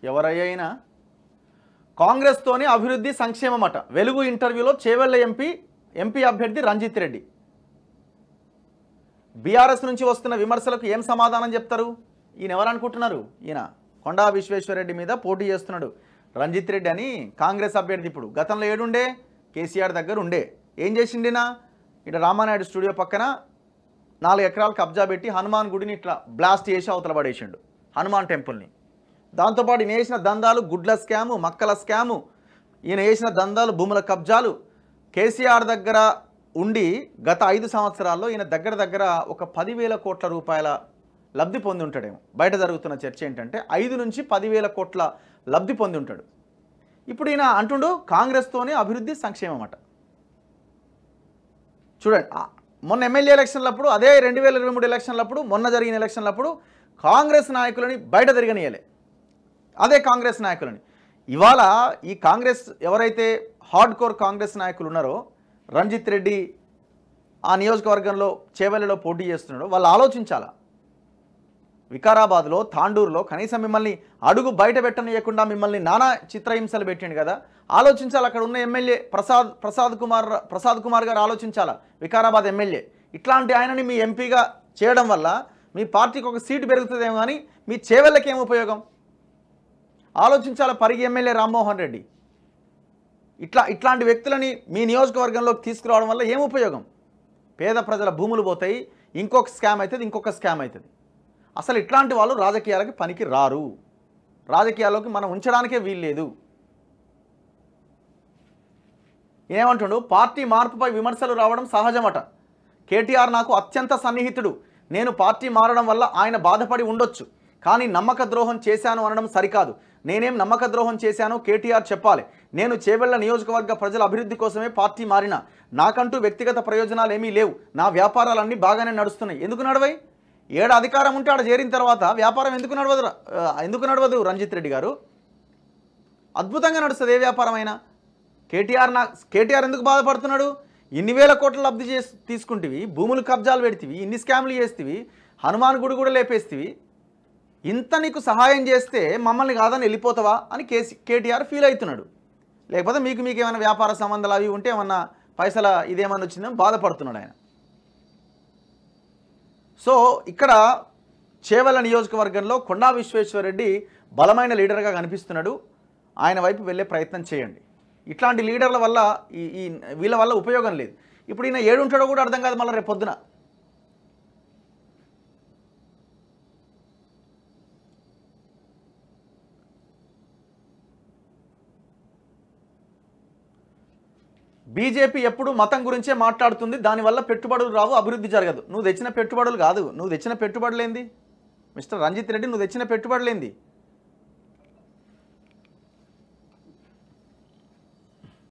ఎవరైనా కాంగ్రెస్తోనే అభివృద్ధి సంక్షేమం అట. వెలుగు ఇంటర్వ్యూలో చేవెళ్ల ఎంపీ అభ్యర్థి రంజిత్ రెడ్డి. బీఆర్ఎస్ నుంచి వస్తున్న విమర్శలకు ఏం సమాధానం చెప్తారు? ఈయన ఎవరు అనుకుంటున్నారు? ఈయన కొండా విశ్వేశ్వరరెడ్డి మీద పోటీ చేస్తున్నాడు రంజిత్ రెడ్డి అని కాంగ్రెస్ అభ్యర్థి. ఇప్పుడు గతంలో ఏడుండే కేసీఆర్ దగ్గర ఉండే. ఏం చేసిండినా ఇట్లా రామానాయుడు స్టూడియో పక్కన 4 ఎకరాలు కబ్జా పెట్టి హనుమాన్ గుడిని ఇట్లా బ్లాస్ట్ చేసి అవతల పడేసిండు, హనుమాన్ టెంపుల్ని. దాంతోపాటు ఈయన వేసిన దందాలు గుడ్ల స్కాము, మక్కల స్కాము, ఈయన వేసిన దందాలు, భూముల కబ్జాలు. కేసీఆర్ దగ్గర ఉండి గత 5 సంవత్సరాల్లో ఈయన దగ్గర ఒక 10,000 కోట్ల రూపాయల లబ్ధి పొంది ఉంటాడేమో. బయట జరుగుతున్న చర్చ ఏంటంటే 5 నుంచి 10,000 కోట్ల లబ్ధి పొంది ఉంటాడు. ఇప్పుడు ఈయన అంటుండు కాంగ్రెస్తోనే అభివృద్ధి సంక్షేమం అట. చూడండి, మొన్న ఎమ్మెల్యే ఎలక్షన్లప్పుడు, అదే 2023 ఎలక్షన్లప్పుడు, మొన్న జరిగిన ఎలక్షన్లప్పుడు కాంగ్రెస్ నాయకులని బయట తిరగనియలే, అదే కాంగ్రెస్ నాయకులని. ఇవాళ ఈ కాంగ్రెస్ ఎవరైతే హార్డ్ కోర్ కాంగ్రెస్ నాయకులు ఉన్నారో, రంజిత్ రెడ్డి ఆ నియోజకవర్గంలో చేవెళ్లలో పోటీ చేస్తున్నాడో వాళ్ళు ఆలోచించాలా. వికారాబాద్లో, తాండూరులో కనీసం మిమ్మల్ని అడుగు బయట పెట్టనీయకుండా మిమ్మల్ని నానా చిత్రహింసలు పెట్టిండు కదా. ఆలోచించాలి. అక్కడ ఉన్న ఎమ్మెల్యే ప్రసాద్ కుమార్ గారు ఆలోచించాలా. వికారాబాద్ ఎమ్మెల్యే ఇట్లాంటి ఆయనని మీ ఎంపీగా చేయడం వల్ల మీ పార్టీకి ఒక సీటు పెరుగుతుందేమో, కానీ మీ చేవెళ్ళకి ఏం ఉపయోగం ఆలోచించాలా. పరిగి ఎమ్మెల్యే రామ్మోహన్ రెడ్డి ఇట్లాంటి వ్యక్తులని మీ నియోజకవర్గంలోకి తీసుకురావడం వల్ల ఏం ఉపయోగం? పేద ప్రజల భూములు పోతాయి, ఇంకొక స్కామ్ అవుతుంది, ఇంకొక స్కామ్ అవుతుంది. అసలు ఇట్లాంటి వాళ్ళు రాజకీయాలకి పనికి రారు. రాజకీయాల్లోకి మనం ఉంచడానికే వీల్లేదు. ఏమంటుండు? పార్టీ మార్పుపై విమర్శలు రావడం సహజమట. కేటీఆర్ నాకు అత్యంత సన్నిహితుడు. నేను పార్టీ మారడం వల్ల ఆయన బాధపడి ఉండొచ్చు, కానీ నమ్మక ద్రోహం చేశాను అనడం సరికాదు. నేనేం నమ్మక ద్రోహం చేశానో కేటీఆర్ చెప్పాలి. నేను చేవెళ్ల నియోజకవర్గ ప్రజల అభివృద్ధి కోసమే పార్టీ మారినా. నాకంటూ వ్యక్తిగత ప్రయోజనాలు ఏమీ లేవు. నా వ్యాపారాలన్నీ బాగానే నడుస్తున్నాయి. ఎందుకు నడవై? ఏడు అధికారం ఉంటే ఆడ చేరిన తర్వాత వ్యాపారం ఎందుకు నడవదు రంజిత్ రెడ్డి గారు? అద్భుతంగా నడుస్తుంది ఏ వ్యాపారం అయినా. కేటీఆర్ ఎందుకు బాధపడుతున్నాడు? ఇన్ని వేల కోట్ల లబ్ధి తీసుకుంటేవి, భూములు కబ్జాలు పెడితివి, ఇన్ని స్కామ్లు చేస్తేవి, హనుమాన్ గుడి కూడా లేపేస్తేవి, ఇంత నీకు సహాయం చేస్తే మమ్మల్ని కాదని వెళ్ళిపోతావా అని కేటీఆర్ ఫీల్ అవుతున్నాడు. లేకపోతే మీకు ఏమైనా వ్యాపార సంబంధాలు అవి ఉంటే ఏమన్నా పైసల ఇదేమన్నా వచ్చిందని బాధపడుతున్నాడు ఆయన. సో ఇక్కడ చేవెళ్ల నియోజకవర్గంలో కొండా విశ్వేశ్వరరెడ్డి బలమైన లీడర్గా కనిపిస్తున్నాడు. ఆయన వైపు వెళ్ళే ప్రయత్నం చేయండి. ఇట్లాంటి లీడర్ల వల్ల వీళ్ళ వల్ల ఉపయోగం లేదు. ఇప్పుడు ఈయన ఏడుంటాడో కూడా అర్థం కాదు మళ్ళీ రేపు పొద్దున. బీజేపీ ఎప్పుడు మతం గురించే మాట్లాడుతుంది. దానివల్ల పెట్టుబడులు రావు, అభివృద్ధి జరగదు. నువ్వు తెచ్చిన పెట్టుబడులు కాదు, నువ్వు తెచ్చిన పెట్టుబడులేంది మిస్టర్ రంజిత్ రెడ్డి? నువ్వు తెచ్చిన పెట్టుబడులేంది?